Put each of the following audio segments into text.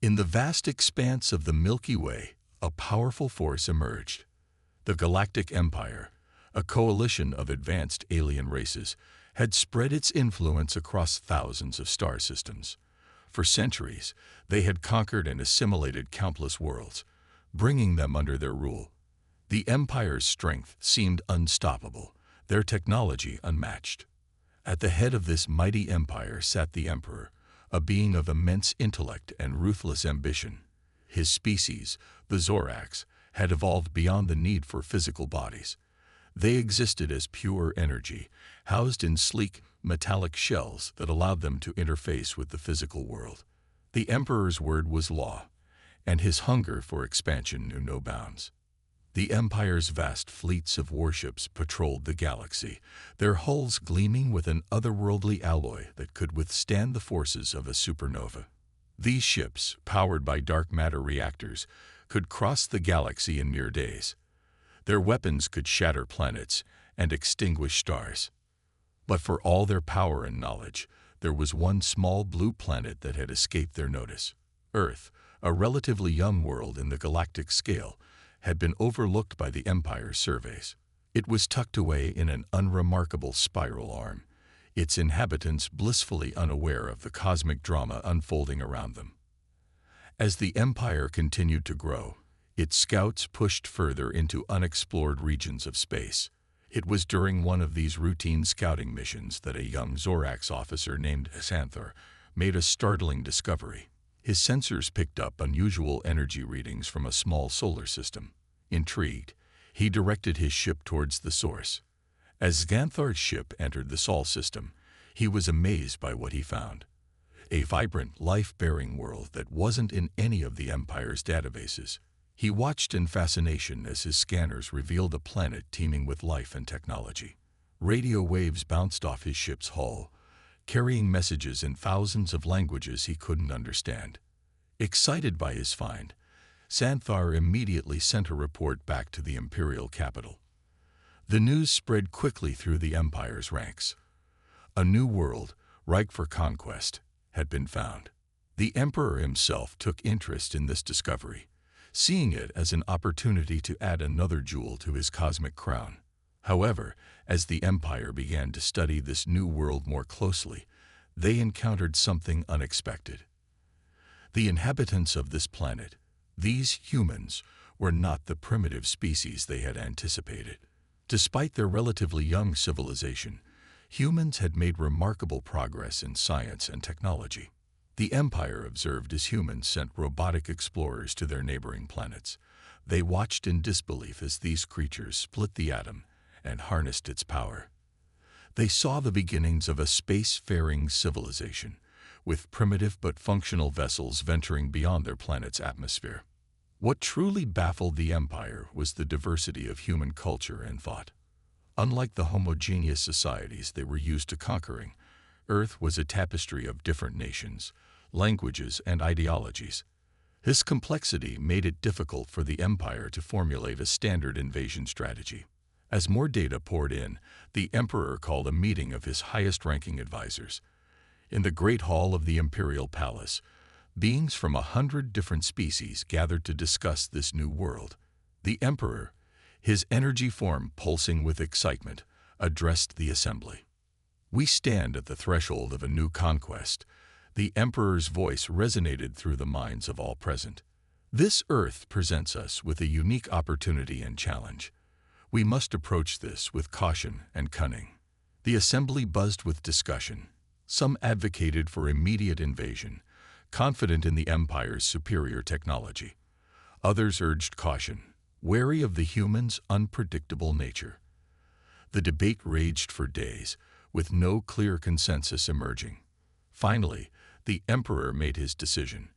In the vast expanse of the Milky Way, a powerful force emerged. The Galactic Empire, a coalition of advanced alien races, had spread its influence across thousands of star systems. For centuries, they had conquered and assimilated countless worlds, bringing them under their rule. The Empire's strength seemed unstoppable, their technology unmatched. At the head of this mighty empire sat the Emperor, a being of immense intellect and ruthless ambition. His species, the Zoraks, had evolved beyond the need for physical bodies. They existed as pure energy, housed in sleek, metallic shells that allowed them to interface with the physical world. The Emperor's word was law, and his hunger for expansion knew no bounds. The Empire's vast fleets of warships patrolled the galaxy, their hulls gleaming with an otherworldly alloy that could withstand the forces of a supernova. These ships, powered by dark matter reactors, could cross the galaxy in mere days. Their weapons could shatter planets and extinguish stars. But for all their power and knowledge, there was one small blue planet that had escaped their notice. Earth, a relatively young world in the galactic scale, had been overlooked by the Empire's surveys. It was tucked away in an unremarkable spiral arm, its inhabitants blissfully unaware of the cosmic drama unfolding around them. As the Empire continued to grow, its scouts pushed further into unexplored regions of space. It was during one of these routine scouting missions that a young Zoraks officer named Xanthar made a startling discovery. His sensors picked up unusual energy readings from a small solar system. Intrigued, he directed his ship towards the source. As Xanthar's ship entered the Sol system, he was amazed by what he found. A vibrant, life-bearing world that wasn't in any of the Empire's databases. He watched in fascination as his scanners revealed a planet teeming with life and technology. Radio waves bounced off his ship's hull, carrying messages in thousands of languages he couldn't understand. Excited by his find, Xanthar immediately sent a report back to the Imperial capital. The news spread quickly through the Empire's ranks. A new world, ripe for conquest, had been found. The Emperor himself took interest in this discovery, seeing it as an opportunity to add another jewel to his cosmic crown. However, as the Empire began to study this new world more closely, they encountered something unexpected. The inhabitants of this planet, these humans, were not the primitive species they had anticipated. Despite their relatively young civilization, humans had made remarkable progress in science and technology. The Empire observed as humans sent robotic explorers to their neighboring planets. They watched in disbelief as these creatures split the atom and harnessed its power. They saw the beginnings of a space-faring civilization, with primitive but functional vessels venturing beyond their planet's atmosphere. What truly baffled the Empire was the diversity of human culture and thought. Unlike the homogeneous societies they were used to conquering, Earth was a tapestry of different nations, languages, and ideologies. This complexity made it difficult for the Empire to formulate a standard invasion strategy. As more data poured in, the Emperor called a meeting of his highest-ranking advisors. In the Great Hall of the Imperial Palace, beings from 100 different species gathered to discuss this new world. The Emperor, his energy form pulsing with excitement, addressed the assembly. "We stand at the threshold of a new conquest." The Emperor's voice resonated through the minds of all present. "This Earth presents us with a unique opportunity and challenge. We must approach this with caution and cunning." The assembly buzzed with discussion. Some advocated for immediate invasion, confident in the Empire's superior technology. Others urged caution, wary of the humans' unpredictable nature. The debate raged for days, with no clear consensus emerging. Finally, the Emperor made his decision.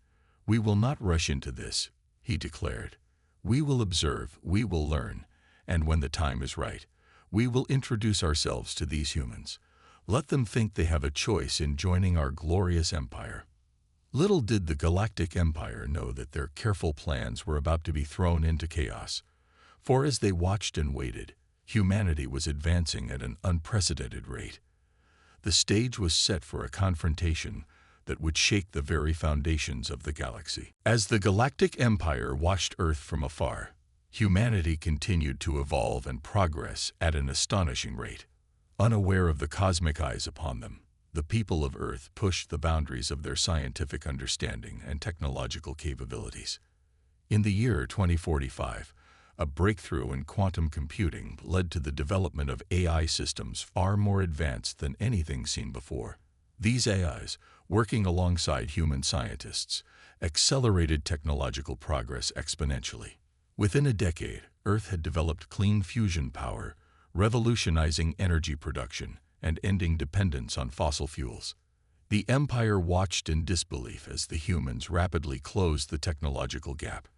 "We will not rush into this," he declared. "We will observe, we will learn, and when the time is right, we will introduce ourselves to these humans. Let them think they have a choice in joining our glorious empire." Little did the Galactic Empire know that their careful plans were about to be thrown into chaos. For as they watched and waited, humanity was advancing at an unprecedented rate. The stage was set for a confrontation that would shake the very foundations of the galaxy. As the Galactic Empire watched Earth from afar, humanity continued to evolve and progress at an astonishing rate. Unaware of the cosmic eyes upon them, the people of Earth pushed the boundaries of their scientific understanding and technological capabilities. In the year 2045, a breakthrough in quantum computing led to the development of AI systems far more advanced than anything seen before. These AIs, working alongside human scientists, accelerated technological progress exponentially. Within a decade, Earth had developed clean fusion power, revolutionizing energy production and ending dependence on fossil fuels. The Empire watched in disbelief as the humans rapidly closed the technological gap.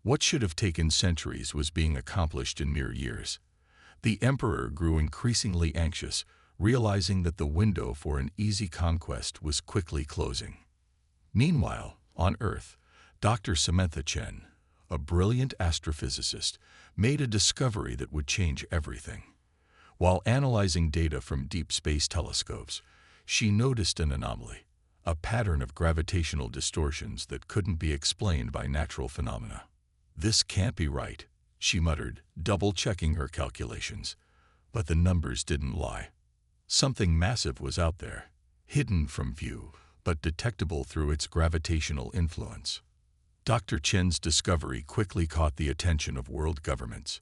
What should have taken centuries was being accomplished in mere years. The Emperor grew increasingly anxious, realizing that the window for an easy conquest was quickly closing. Meanwhile, on Earth, Dr. Samantha Chen, a brilliant astrophysicist, made a discovery that would change everything. While analyzing data from deep space telescopes, she noticed an anomaly, a pattern of gravitational distortions that couldn't be explained by natural phenomena. "This can't be right," she muttered, double-checking her calculations. But the numbers didn't lie. Something massive was out there, hidden from view, but detectable through its gravitational influence. Dr. Chen's discovery quickly caught the attention of world governments.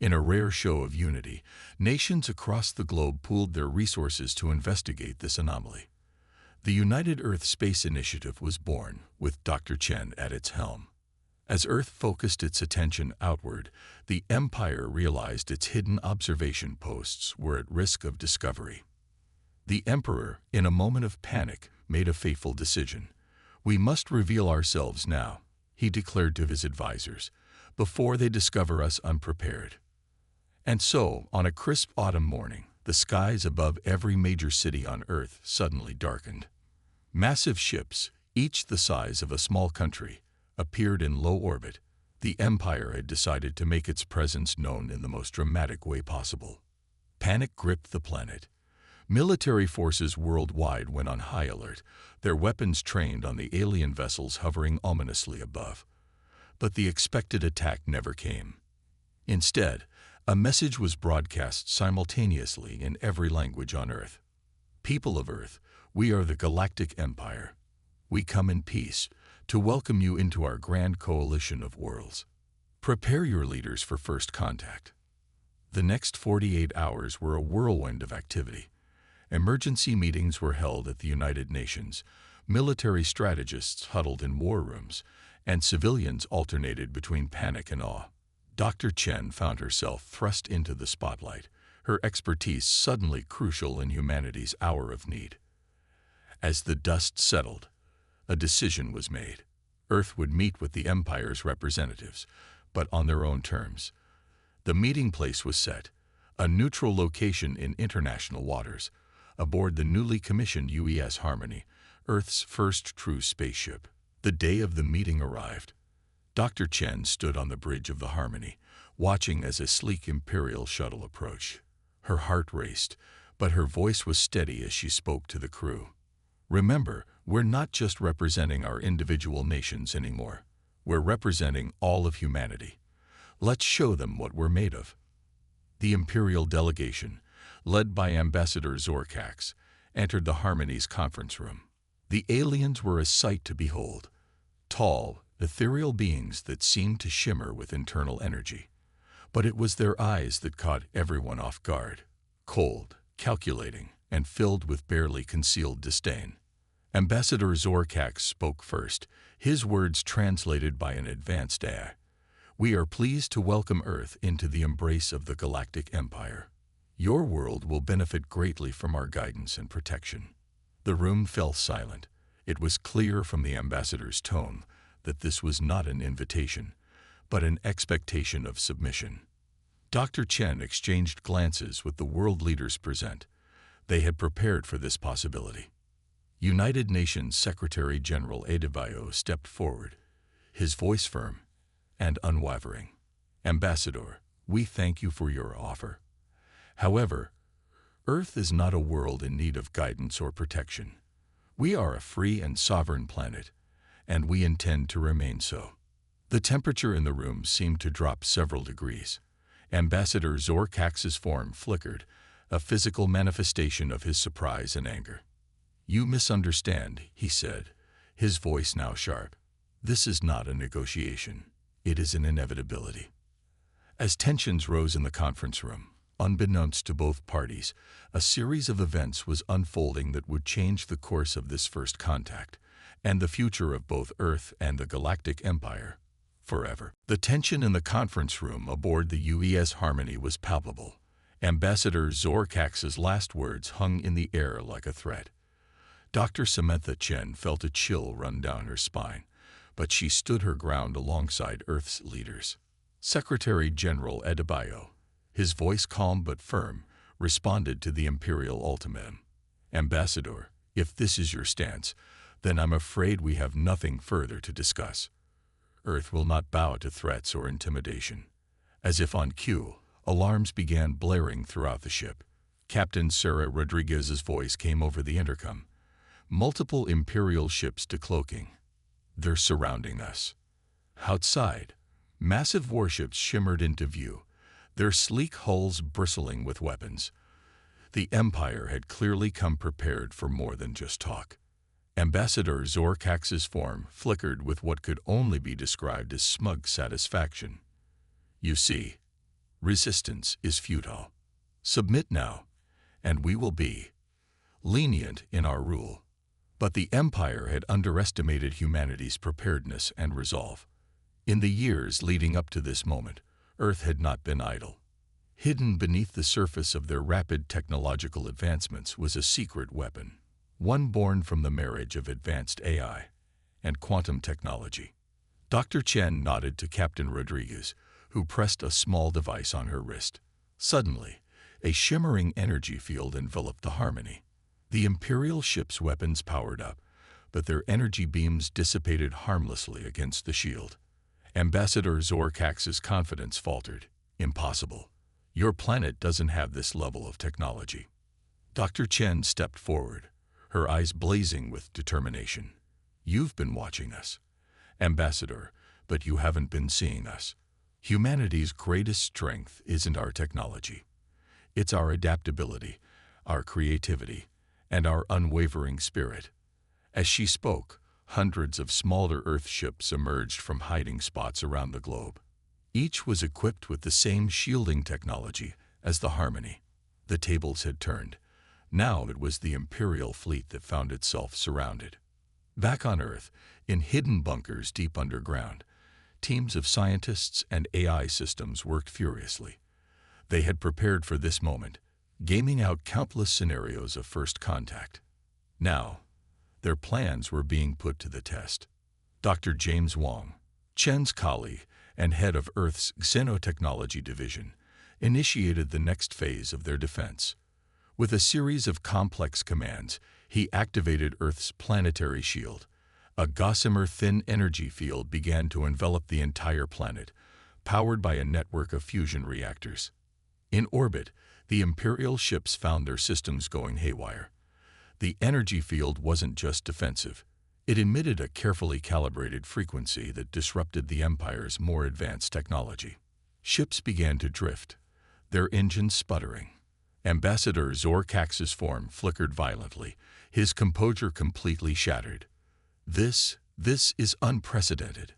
In a rare show of unity, nations across the globe pooled their resources to investigate this anomaly. The United Earth Space Initiative was born, with Dr. Chen at its helm. As Earth focused its attention outward, the Empire realized its hidden observation posts were at risk of discovery. The Emperor, in a moment of panic, made a fateful decision. "We must reveal ourselves now," he declared to his advisors, "before they discover us unprepared." And so, on a crisp autumn morning, the skies above every major city on Earth suddenly darkened. Massive ships, each the size of a small country, appeared in low orbit. The Empire had decided to make its presence known in the most dramatic way possible. Panic gripped the planet. Military forces worldwide went on high alert, their weapons trained on the alien vessels hovering ominously above. But the expected attack never came. Instead, a message was broadcast simultaneously in every language on Earth. "People of Earth, we are the Galactic Empire. We come in peace to welcome you into our grand coalition of worlds. Prepare your leaders for first contact." The next 48 hours were a whirlwind of activity. Emergency meetings were held at the United Nations, military strategists huddled in war rooms, and civilians alternated between panic and awe. Dr. Chen found herself thrust into the spotlight, her expertise suddenly crucial in humanity's hour of need. As the dust settled, a decision was made. Earth would meet with the Empire's representatives, but on their own terms. The meeting place was set, a neutral location in international waters, aboard the newly commissioned UES Harmony, Earth's first true spaceship. The day of the meeting arrived. Dr. Chen stood on the bridge of the Harmony, watching as a sleek Imperial shuttle approached. Her heart raced, but her voice was steady as she spoke to the crew. "Remember, we're not just representing our individual nations anymore. We're representing all of humanity. Let's show them what we're made of." The Imperial delegation, led by Ambassador Zorkax, entered the Harmony's conference room. The aliens were a sight to behold. Tall, ethereal beings that seemed to shimmer with internal energy. But it was their eyes that caught everyone off guard. Cold, calculating, and filled with barely concealed disdain. Ambassador Zorkax spoke first, his words translated by an advanced AI. "We are pleased to welcome Earth into the embrace of the Galactic Empire. Your world will benefit greatly from our guidance and protection." The room fell silent. It was clear from the ambassador's tone that this was not an invitation, but an expectation of submission. Dr. Chen exchanged glances with the world leaders present. They had prepared for this possibility. United Nations Secretary-General Adebayo stepped forward, his voice firm and unwavering. "Ambassador, we thank you for your offer. However, Earth is not a world in need of guidance or protection. We are a free and sovereign planet, and we intend to remain so. The temperature in the room seemed to drop several degrees. Ambassador Zorkax's form flickered, a physical manifestation of his surprise and anger. "You misunderstand," he said, his voice now sharp. "This is not a negotiation. It is an inevitability." As tensions rose in the conference room, unbeknownst to both parties, a series of events was unfolding that would change the course of this first contact, and the future of both Earth and the Galactic Empire, forever. The tension in the conference room aboard the UES Harmony was palpable. Ambassador Zorkax's last words hung in the air like a threat. Dr. Samantha Chen felt a chill run down her spine, but she stood her ground alongside Earth's leaders. Secretary General Adebayo, his voice calm but firm, responded to the Imperial ultimatum. "Ambassador, if this is your stance, then I'm afraid we have nothing further to discuss. Earth will not bow to threats or intimidation." As if on cue, alarms began blaring throughout the ship. Captain Sarah Rodriguez's voice came over the intercom. "Multiple Imperial ships decloaking. They're surrounding us." Outside, massive warships shimmered into view, their sleek hulls bristling with weapons. The Empire had clearly come prepared for more than just talk. Ambassador Zorkax's form flickered with what could only be described as smug satisfaction. "You see, resistance is futile. Submit now, and we will be lenient in our rule." But the Empire had underestimated humanity's preparedness and resolve. In the years leading up to this moment, Earth had not been idle. Hidden beneath the surface of their rapid technological advancements was a secret weapon, one born from the marriage of advanced AI and quantum technology. Dr. Chen nodded to Captain Rodriguez, who pressed a small device on her wrist. Suddenly, a shimmering energy field enveloped the Harmony. The Imperial ship's weapons powered up, but their energy beams dissipated harmlessly against the shield. Ambassador Zorkax's confidence faltered. "Impossible. Your planet doesn't have this level of technology." Dr. Chen stepped forward, her eyes blazing with determination. "You've been watching us, Ambassador, but you haven't been seeing us. Humanity's greatest strength isn't our technology. It's our adaptability, our creativity, and our unwavering spirit." As she spoke, hundreds of smaller Earth ships emerged from hiding spots around the globe. Each was equipped with the same shielding technology as the Harmony. The tables had turned. Now it was the Imperial fleet that found itself surrounded. Back on Earth, in hidden bunkers deep underground, teams of scientists and AI systems worked furiously. They had prepared for this moment, gaming out countless scenarios of first contact. Now, their plans were being put to the test. Dr. James Wong, Chen's colleague and head of Earth's Xenotechnology Division, initiated the next phase of their defense. With a series of complex commands, he activated Earth's planetary shield. A gossamer thin energy field began to envelop the entire planet, powered by a network of fusion reactors. In orbit, the Imperial ships found their systems going haywire. The energy field wasn't just defensive. It emitted a carefully calibrated frequency that disrupted the Empire's more advanced technology. Ships began to drift, their engines sputtering. Ambassador Zorkax's form flickered violently, his composure completely shattered. This is unprecedented.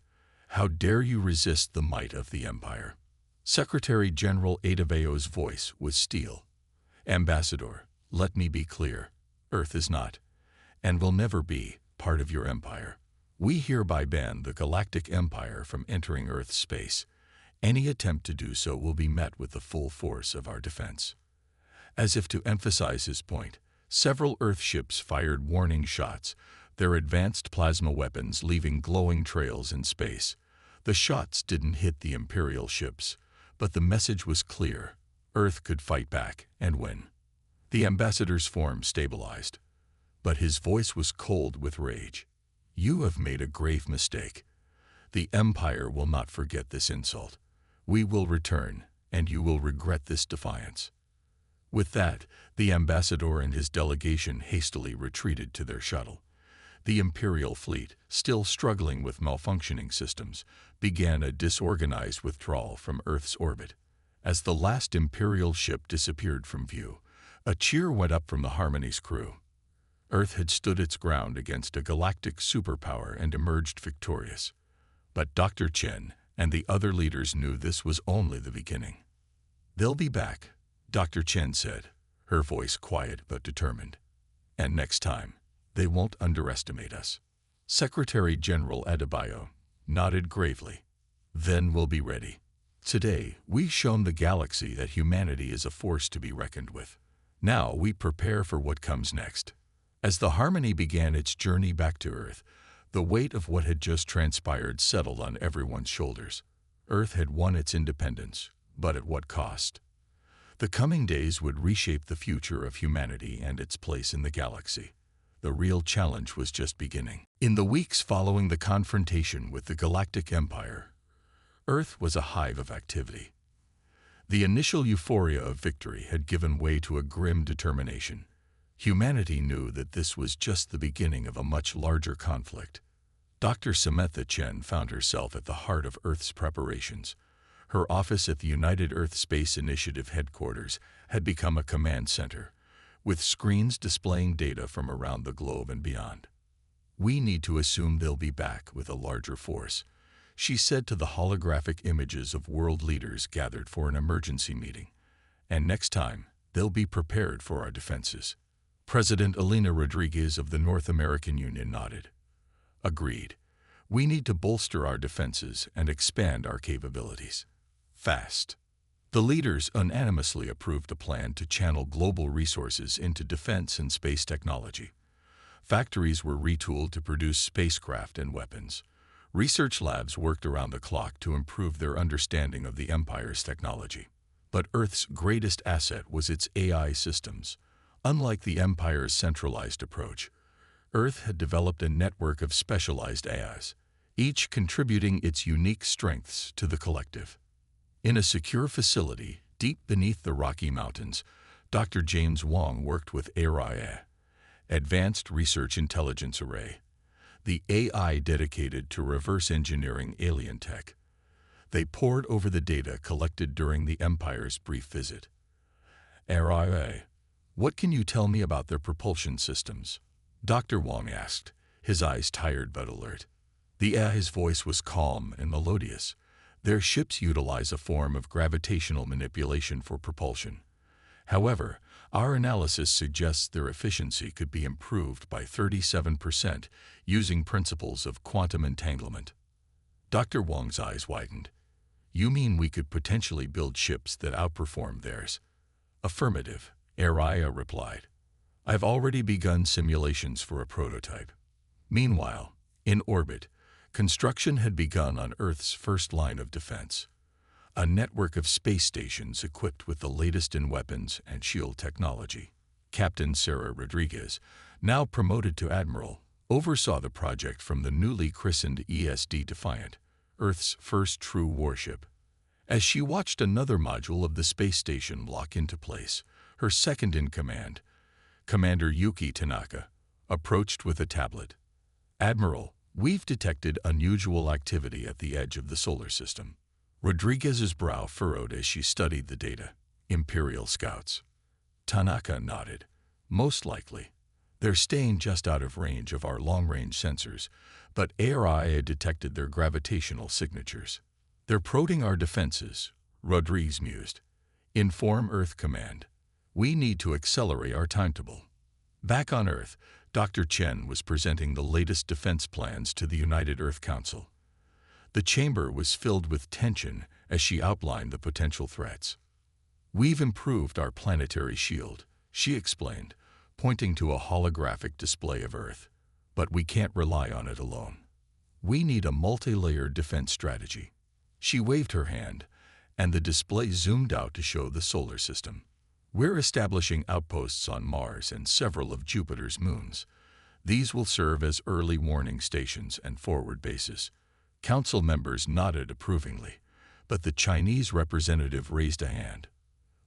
How dare you resist the might of the Empire?" Secretary General Adebayo's voice was steel. "Ambassador, let me be clear. Earth is not, and will never be, part of your empire. We hereby ban the Galactic Empire from entering Earth's space. Any attempt to do so will be met with the full force of our defense." As if to emphasize his point, several Earth ships fired warning shots, their advanced plasma weapons leaving glowing trails in space. The shots didn't hit the Imperial ships, but the message was clear. Earth could fight back and win. The ambassador's form stabilized, but his voice was cold with rage. "You have made a grave mistake. The Empire will not forget this insult. We will return, and you will regret this defiance." With that, the ambassador and his delegation hastily retreated to their shuttle. The Imperial fleet, still struggling with malfunctioning systems, began a disorganized withdrawal from Earth's orbit. As the last Imperial ship disappeared from view, a cheer went up from the Harmony's crew. Earth had stood its ground against a galactic superpower and emerged victorious. But Dr. Chen and the other leaders knew this was only the beginning. "They'll be back," Dr. Chen said, her voice quiet but determined. "And next time, they won't underestimate us." Secretary General Adebayo nodded gravely. "Then we'll be ready. Today, we've shown the galaxy that humanity is a force to be reckoned with. Now we prepare for what comes next." As the Harmony began its journey back to Earth, the weight of what had just transpired settled on everyone's shoulders. Earth had won its independence, but at what cost? The coming days would reshape the future of humanity and its place in the galaxy. The real challenge was just beginning. In the weeks following the confrontation with the Galactic Empire, Earth was a hive of activity. The initial euphoria of victory had given way to a grim determination. Humanity knew that this was just the beginning of a much larger conflict. Dr. Samantha Chen found herself at the heart of Earth's preparations. Her office at the United Earth Space Initiative headquarters had become a command center, with screens displaying data from around the globe and beyond. "We need to assume they'll be back with a larger force," she said to the holographic images of world leaders gathered for an emergency meeting. "And next time, they'll be prepared for our defenses." President Elena Rodriguez of the North American Union nodded. "Agreed. We need to bolster our defenses and expand our capabilities. Fast." The leaders unanimously approved a plan to channel global resources into defense and space technology. Factories were retooled to produce spacecraft and weapons. Research labs worked around the clock to improve their understanding of the Empire's technology. But Earth's greatest asset was its AI systems. Unlike the Empire's centralized approach, Earth had developed a network of specialized AIs, each contributing its unique strengths to the collective. In a secure facility deep beneath the Rocky Mountains, Dr. James Wong worked with HFY, Advanced Research Intelligence Array, the AI dedicated to reverse engineering alien tech. They pored over the data collected during the Empire's brief visit. "HFY, what can you tell me about their propulsion systems?" Dr. Wong asked, his eyes tired but alert. The AI's voice was calm and melodious. "Their ships utilize a form of gravitational manipulation for propulsion. However, our analysis suggests their efficiency could be improved by 37% using principles of quantum entanglement." Dr. Wong's eyes widened. "You mean we could potentially build ships that outperform theirs?" "Affirmative," Araya replied. "I've already begun simulations for a prototype." Meanwhile, in orbit, construction had begun on Earth's first line of defense. A network of space stations equipped with the latest in weapons and shield technology. Captain Sarah Rodriguez, now promoted to Admiral, oversaw the project from the newly christened ESD Defiant, Earth's first true warship. As she watched another module of the space station lock into place, her second-in-command, Commander Yuki Tanaka, approached with a tablet. "Admiral, we've detected unusual activity at the edge of the solar system." Rodriguez's brow furrowed as she studied the data. "Imperial scouts." Tanaka nodded. "Most likely. They're staying just out of range of our long-range sensors, but ARI detected their gravitational signatures. They're prodding our defenses," Rodriguez mused. "Inform Earth Command. We need to accelerate our timetable." Back on Earth, Dr. Chen was presenting the latest defense plans to the United Earth Council. The chamber was filled with tension as she outlined the potential threats. "We've improved our planetary shield," she explained, pointing to a holographic display of Earth. "But we can't rely on it alone. We need a multi-layered defense strategy." She waved her hand, and the display zoomed out to show the solar system. "We're establishing outposts on Mars and several of Jupiter's moons. These will serve as early warning stations and forward bases." Council members nodded approvingly, but the Chinese representative raised a hand.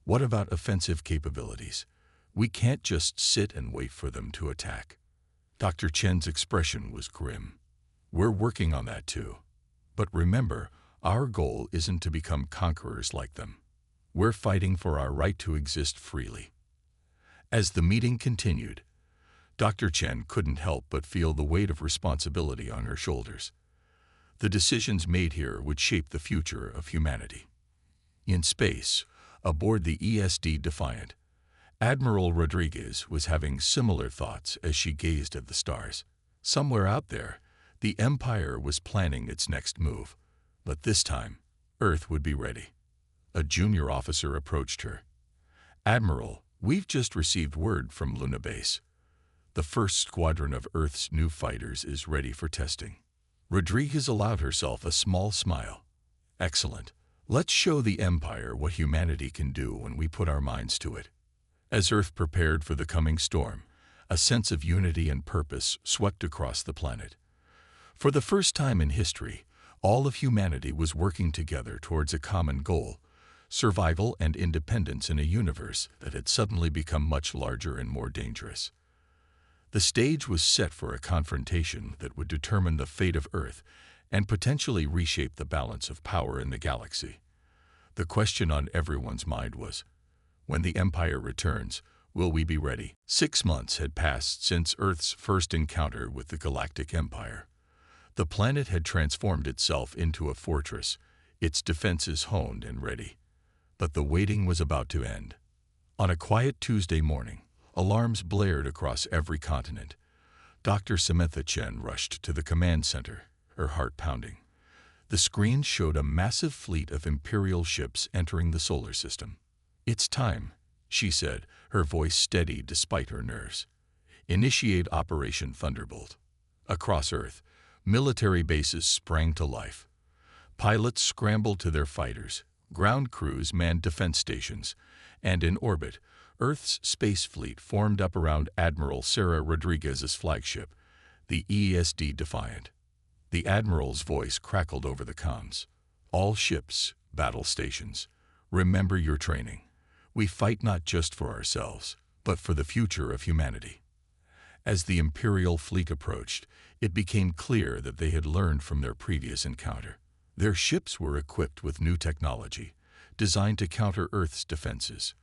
"What about offensive capabilities? We can't just sit and wait for them to attack." Dr. Chen's expression was grim. We're working on that too. But remember, our goal isn't to become conquerors like them. We're fighting for our right to exist freely. As the meeting continued, Dr. Chen couldn't help but feel the weight of responsibility on her shoulders. The decisions made here would shape the future of humanity. In space, aboard the ESD Defiant, Admiral Rodriguez was having similar thoughts as she gazed at the stars. Somewhere out there, the Empire was planning its next move, but this time, Earth would be ready. A junior officer approached her. "Admiral, we've just received word from Luna Base. The first squadron of Earth's new fighters is ready for testing." Rodriguez allowed herself a small smile. "Excellent. Let's show the Empire what humanity can do when we put our minds to it." As Earth prepared for the coming storm, a sense of unity and purpose swept across the planet. For the first time in history, all of humanity was working together towards a common goal: survival and independence in a universe that had suddenly become much larger and more dangerous. The stage was set for a confrontation that would determine the fate of Earth and potentially reshape the balance of power in the galaxy. The question on everyone's mind was, when the Empire returns, will we be ready? 6 months had passed since Earth's first encounter with the Galactic Empire. The planet had transformed itself into a fortress, its defenses honed and ready. But the waiting was about to end. On a quiet Tuesday morning, alarms blared across every continent. Dr. Samantha Chen rushed to the command center, her heart pounding. The screen showed a massive fleet of Imperial ships entering the solar system. "It's time," she said, her voice steady despite her nerves. "Initiate Operation Thunderbolt." Across Earth, military bases sprang to life. Pilots scrambled to their fighters, ground crews manned defense stations, and in orbit, Earth's space fleet formed up around Admiral Sarah Rodriguez's flagship, the ESD Defiant. The Admiral's voice crackled over the comms. "All ships, battle stations, remember your training. We fight not just for ourselves, but for the future of humanity." As the Imperial fleet approached, it became clear that they had learned from their previous encounter. Their ships were equipped with new technology, designed to counter Earth's defenses.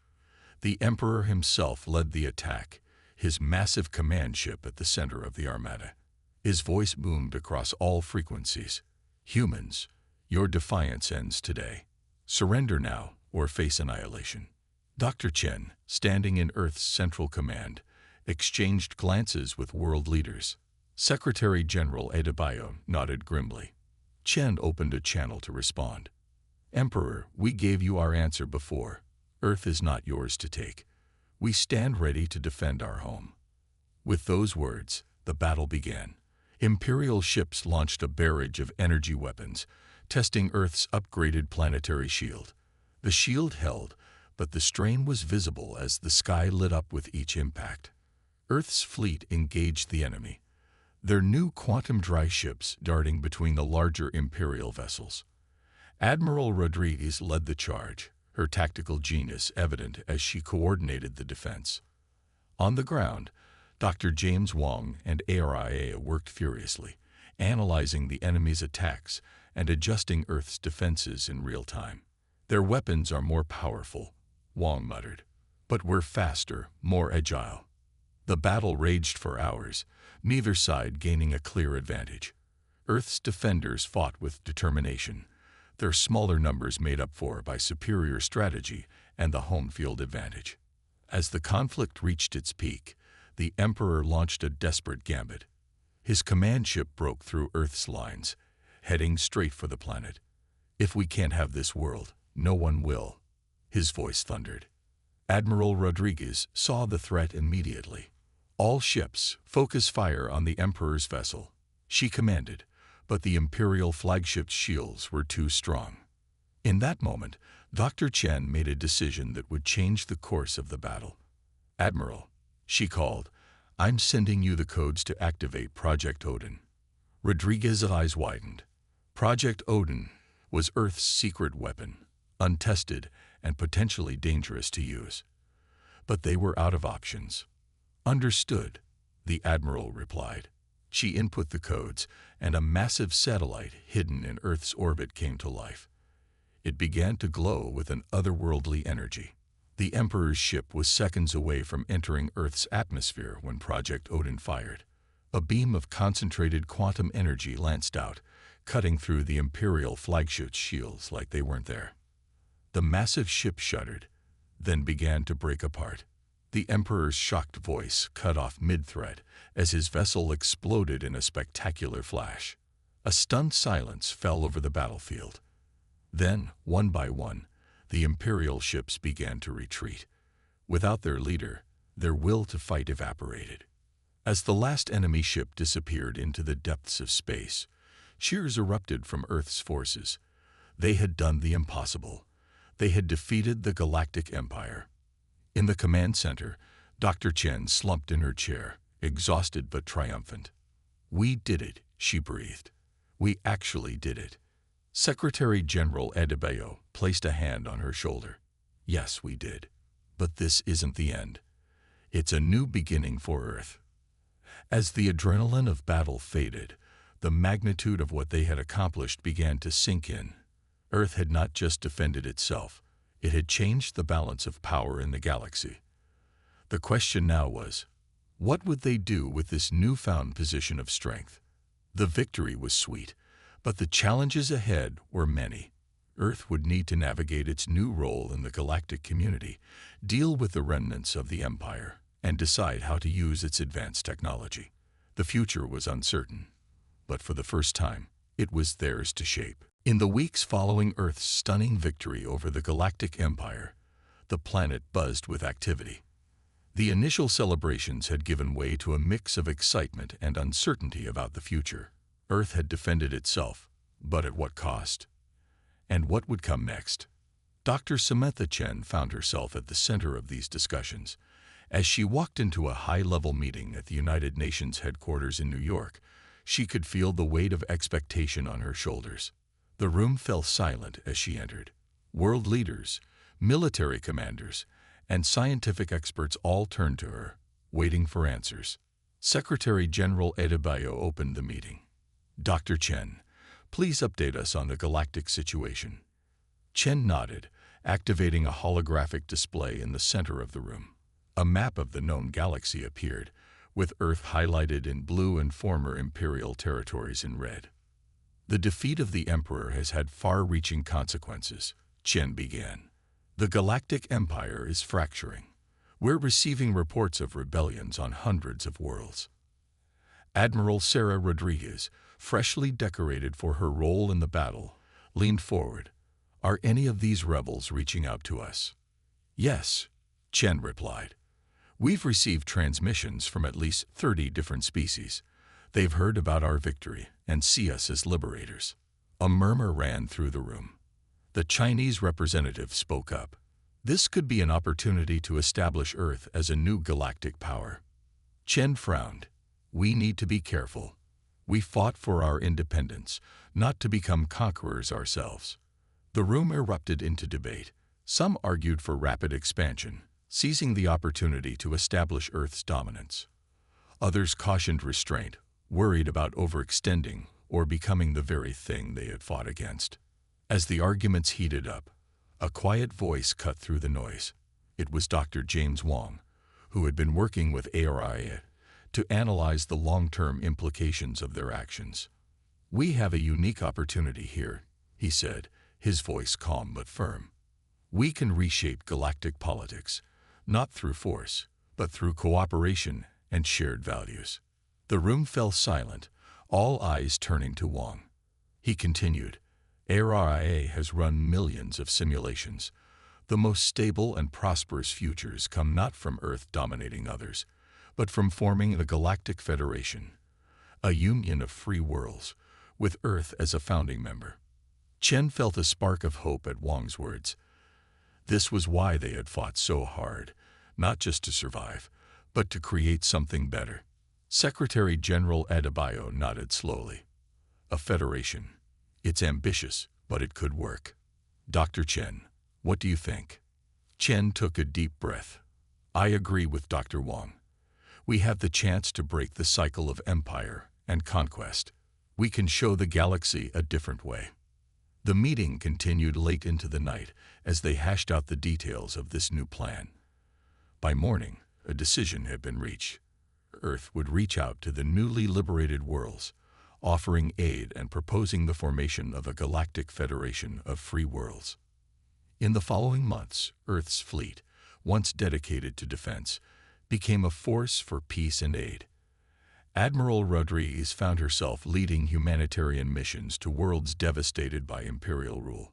The Emperor himself led the attack, his massive command ship at the center of the armada. His voice boomed across all frequencies. "Humans, your defiance ends today. Surrender now or face annihilation." Dr. Chen, standing in Earth's central command, exchanged glances with world leaders. Secretary General Adebayo nodded grimly. Chen opened a channel to respond. "Emperor, we gave you our answer before. Earth is not yours to take. We stand ready to defend our home." With those words, the battle began. Imperial ships launched a barrage of energy weapons, testing Earth's upgraded planetary shield. The shield held, but the strain was visible as the sky lit up with each impact. Earth's fleet engaged the enemy, their new quantum-dry ships darting between the larger Imperial vessels. Admiral Rodriguez led the charge, her tactical genius evident as she coordinated the defense. On the ground, Dr. James Wong and ARIA worked furiously, analyzing the enemy's attacks and adjusting Earth's defenses in real time. "Their weapons are more powerful," Wong muttered, "but we're faster, more agile." The battle raged for hours, neither side gaining a clear advantage. Earth's defenders fought with determination, their smaller numbers made up for by superior strategy and the home field advantage. As the conflict reached its peak, the Emperor launched a desperate gambit. His command ship broke through Earth's lines, heading straight for the planet. "If we can't have this world, no one will," his voice thundered. Admiral Rodriguez saw the threat immediately. "All ships, focus fire on the Emperor's vessel," she commanded, but the Imperial flagship's shields were too strong. In that moment, Dr. Chen made a decision that would change the course of the battle. "Admiral," she called, "I'm sending you the codes to activate Project Odin." Rodriguez's eyes widened. Project Odin was Earth's secret weapon, untested and potentially dangerous to use. But they were out of options. "Understood." the Admiral replied. She input the codes, and a massive satellite hidden in Earth's orbit came to life. It began to glow with an otherworldly energy. The Emperor's ship was seconds away from entering Earth's atmosphere when Project Odin fired. A beam of concentrated quantum energy lanced out, cutting through the Imperial flagship's shields like they weren't there. The massive ship shuddered, then began to break apart. The Emperor's shocked voice cut off mid-thread as his vessel exploded in a spectacular flash. A stunned silence fell over the battlefield. Then, one by one, the Imperial ships began to retreat. Without their leader, their will to fight evaporated. As the last enemy ship disappeared into the depths of space, cheers erupted from Earth's forces. They had done the impossible. They had defeated the Galactic Empire. In the command center, Dr. Chen slumped in her chair, exhausted but triumphant. "We did it," she breathed. "We actually did it." Secretary General Adebayo placed a hand on her shoulder. "Yes, we did. But this isn't the end. It's a new beginning for Earth." As the adrenaline of battle faded, the magnitude of what they had accomplished began to sink in. Earth had not just defended itself, it had changed the balance of power in the galaxy. The question now was, what would they do with this newfound position of strength? The victory was sweet, but the challenges ahead were many. Earth would need to navigate its new role in the galactic community, deal with the remnants of the Empire, and decide how to use its advanced technology. The future was uncertain, but for the first time, it was theirs to shape. In the weeks following Earth's stunning victory over the Galactic Empire, the planet buzzed with activity. The initial celebrations had given way to a mix of excitement and uncertainty about the future. Earth had defended itself, but at what cost? And what would come next? Dr. Samantha Chen found herself at the center of these discussions. As she walked into a high-level meeting at the United Nations headquarters in New York, she could feel the weight of expectation on her shoulders. The room fell silent as she entered. World leaders, military commanders, and scientific experts all turned to her, waiting for answers. Secretary General Adebayo opened the meeting. "Dr. Chen, please update us on the galactic situation." Chen nodded, activating a holographic display in the center of the room. A map of the known galaxy appeared, with Earth highlighted in blue and former Imperial territories in red. "The defeat of the Emperor has had far-reaching consequences," Chen began. "The Galactic Empire is fracturing. We're receiving reports of rebellions on hundreds of worlds." Admiral Sarah Rodriguez, freshly decorated for her role in the battle, leaned forward. "Are any of these rebels reaching out to us?" "Yes," Chen replied. "We've received transmissions from at least 30 different species. They've heard about our victory and see us as liberators." A murmur ran through the room. The Chinese representative spoke up. "This could be an opportunity to establish Earth as a new galactic power." Chen frowned. "We need to be careful. We fought for our independence, not to become conquerors ourselves." The room erupted into debate. Some argued for rapid expansion, seizing the opportunity to establish Earth's dominance. Others cautioned restraint, worried about overextending or becoming the very thing they had fought against. As the arguments heated up, a quiet voice cut through the noise. It was Dr. James Wong, who had been working with ARIA to analyze the long-term implications of their actions. "We have a unique opportunity here," he said, his voice calm but firm. "We can reshape galactic politics, not through force, but through cooperation and shared values." The room fell silent, all eyes turning to Wong. He continued, "ARIA has run millions of simulations. The most stable and prosperous futures come not from Earth dominating others, but from forming the Galactic Federation, a union of free worlds, with Earth as a founding member." Chen felt a spark of hope at Wong's words. This was why they had fought so hard, not just to survive, but to create something better. Secretary General Adebayo nodded slowly. "A federation. It's ambitious, but it could work. Dr. Chen, what do you think?" Chen took a deep breath. "I agree with Dr. Wong. We have the chance to break the cycle of empire and conquest. We can show the galaxy a different way. The meeting continued late into the night as they hashed out the details of this new plan. By morning, a decision had been reached. Earth would reach out to the newly liberated worlds, offering aid and proposing the formation of a galactic federation of free worlds. In the following months, Earth's fleet, once dedicated to defense, became a force for peace and aid. Admiral Rodriguez found herself leading humanitarian missions to worlds devastated by imperial rule.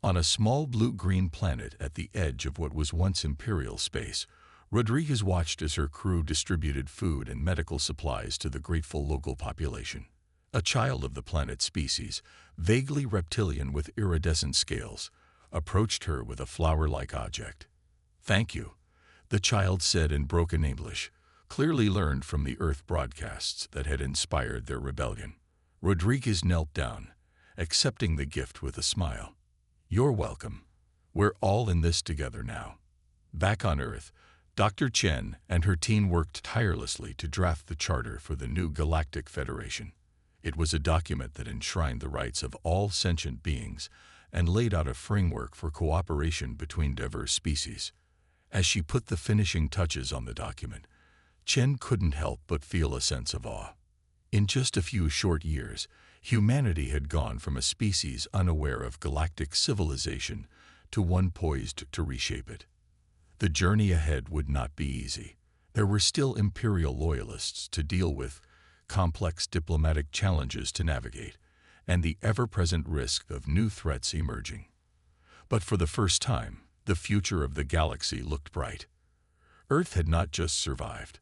On a small blue-green planet at the edge of what was once imperial space, Rodriguez watched as her crew distributed food and medical supplies to the grateful local population. A child of the planet's species, vaguely reptilian with iridescent scales, approached her with a flower-like object. "Thank you," the child said in broken English, clearly learned from the Earth broadcasts that had inspired their rebellion. Rodriguez knelt down, accepting the gift with a smile. "You're welcome. We're all in this together now." Back on Earth, Dr. Chen and her team worked tirelessly to draft the charter for the new Galactic Federation. It was a document that enshrined the rights of all sentient beings and laid out a framework for cooperation between diverse species. As she put the finishing touches on the document, Chen couldn't help but feel a sense of awe. In just a few short years, humanity had gone from a species unaware of galactic civilization to one poised to reshape it. The journey ahead would not be easy. There were still imperial loyalists to deal with, complex diplomatic challenges to navigate, and the ever-present risk of new threats emerging. But for the first time, the future of the galaxy looked bright. Earth had not just survived.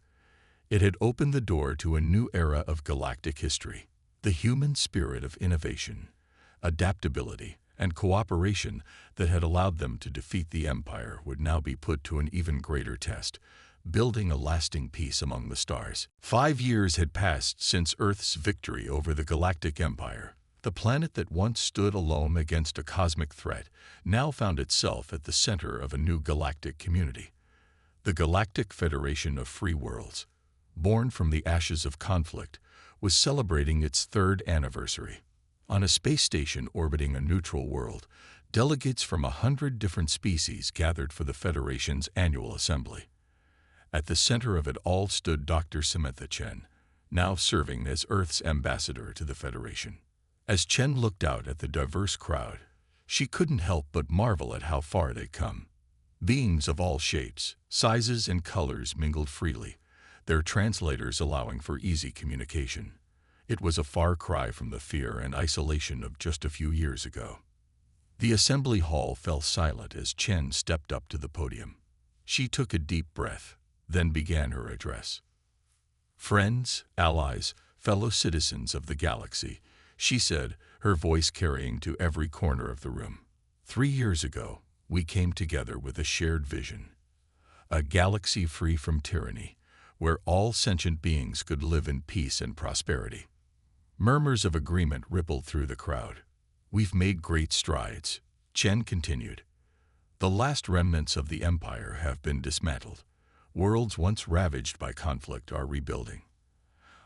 It had opened the door to a new era of galactic history. The human spirit of innovation, adaptability, and cooperation that had allowed them to defeat the Empire would now be put to an even greater test, building a lasting peace among the stars. 5 years had passed since Earth's victory over the Galactic Empire. The planet that once stood alone against a cosmic threat now found itself at the center of a new galactic community. The Galactic Federation of Free Worlds, born from the ashes of conflict, was celebrating its 3rd anniversary. On a space station orbiting a neutral world, delegates from 100 different species gathered for the Federation's annual assembly. At the center of it all stood Dr. Samantha Chen, now serving as Earth's ambassador to the Federation. As Chen looked out at the diverse crowd, she couldn't help but marvel at how far they'd come. Beings of all shapes, sizes, and colors mingled freely, their translators allowing for easy communication. It was a far cry from the fear and isolation of just a few years ago. The assembly hall fell silent as Chen stepped up to the podium. She took a deep breath, then began her address. "Friends, allies, fellow citizens of the galaxy," she said, her voice carrying to every corner of the room. 3 years ago, we came together with a shared vision. A galaxy free from tyranny, where all sentient beings could live in peace and prosperity. Murmurs of agreement rippled through the crowd. "We've made great strides," Chen continued. "The last remnants of the Empire have been dismantled. Worlds once ravaged by conflict are rebuilding.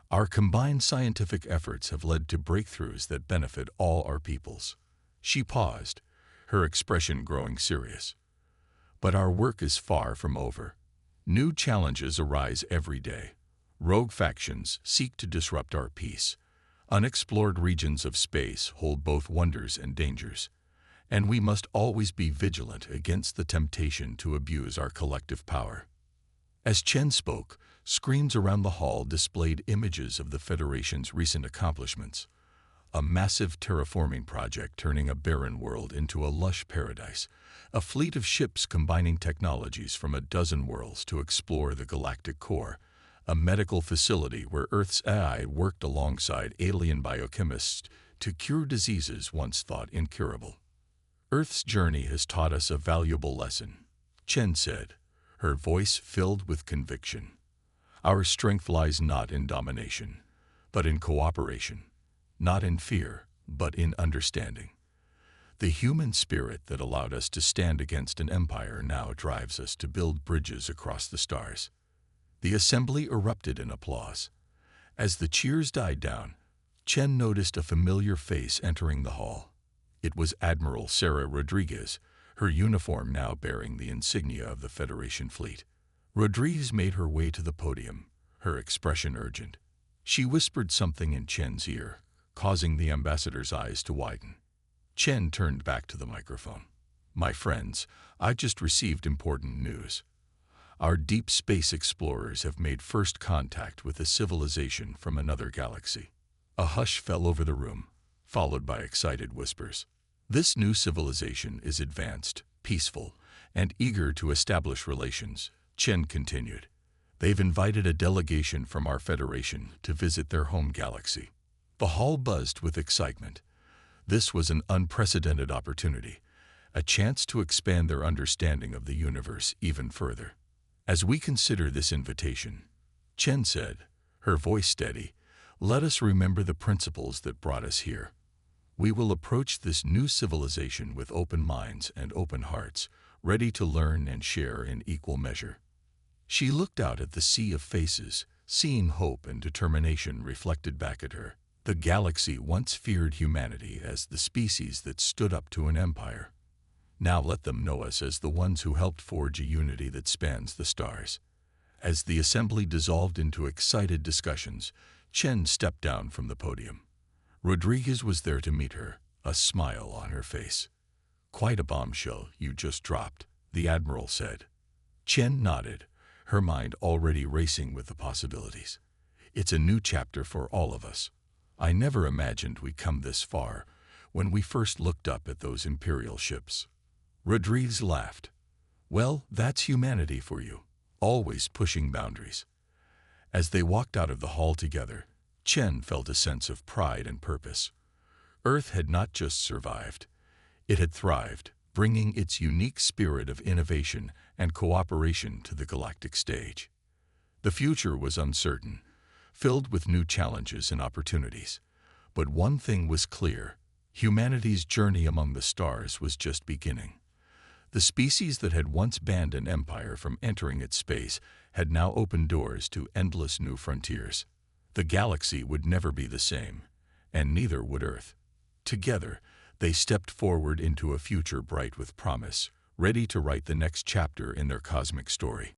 Our combined scientific efforts have led to breakthroughs that benefit all our peoples." She paused, her expression growing serious. "But our work is far from over. New challenges arise every day. Rogue factions seek to disrupt our peace. Unexplored regions of space hold both wonders and dangers, and we must always be vigilant against the temptation to abuse our collective power." As Chen spoke, screens around the hall displayed images of the Federation's recent accomplishments. A massive terraforming project turning a barren world into a lush paradise, a fleet of ships combining technologies from a dozen worlds to explore the galactic core, a medical facility where Earth's AI worked alongside alien biochemists to cure diseases once thought incurable. "Earth's journey has taught us a valuable lesson," Chen said, her voice filled with conviction. "Our strength lies not in domination, but in cooperation. Not in fear, but in understanding. The human spirit that allowed us to stand against an empire now drives us to build bridges across the stars." The assembly erupted in applause. As the cheers died down, Chen noticed a familiar face entering the hall. It was Admiral Sarah Rodriguez, her uniform now bearing the insignia of the Federation fleet. Rodriguez made her way to the podium, her expression urgent. She whispered something in Chen's ear, causing the ambassador's eyes to widen. Chen turned back to the microphone. "My friends, I just received important news. Our deep space explorers have made first contact with a civilization from another galaxy." A hush fell over the room, followed by excited whispers. "This new civilization is advanced, peaceful, and eager to establish relations," Chen continued. "They've invited a delegation from our Federation to visit their home galaxy." The hall buzzed with excitement. This was an unprecedented opportunity, a chance to expand their understanding of the universe even further. "As we consider this invitation," Chen said, her voice steady, "let us remember the principles that brought us here. We will approach this new civilization with open minds and open hearts, ready to learn and share in equal measure." She looked out at the sea of faces, seeing hope and determination reflected back at her. The galaxy once feared humanity as the species that stood up to an empire. Now let them know us as the ones who helped forge a unity that spans the stars. As the assembly dissolved into excited discussions, Chen stepped down from the podium. Rodriguez was there to meet her, a smile on her face. "Quite a bombshell you just dropped," the Admiral said. Chen nodded, her mind already racing with the possibilities. "It's a new chapter for all of us. I never imagined we'd come this far when we first looked up at those Imperial ships." Rodriguez laughed. "Well, that's humanity for you, always pushing boundaries." As they walked out of the hall together, Chen felt a sense of pride and purpose. Earth had not just survived, it had thrived, bringing its unique spirit of innovation and cooperation to the galactic stage. The future was uncertain, filled with new challenges and opportunities. But one thing was clear: humanity's journey among the stars was just beginning. The species that had once banned an empire from entering its space had now opened doors to endless new frontiers. The galaxy would never be the same, and neither would Earth. Together, they stepped forward into a future bright with promise, ready to write the next chapter in their cosmic story.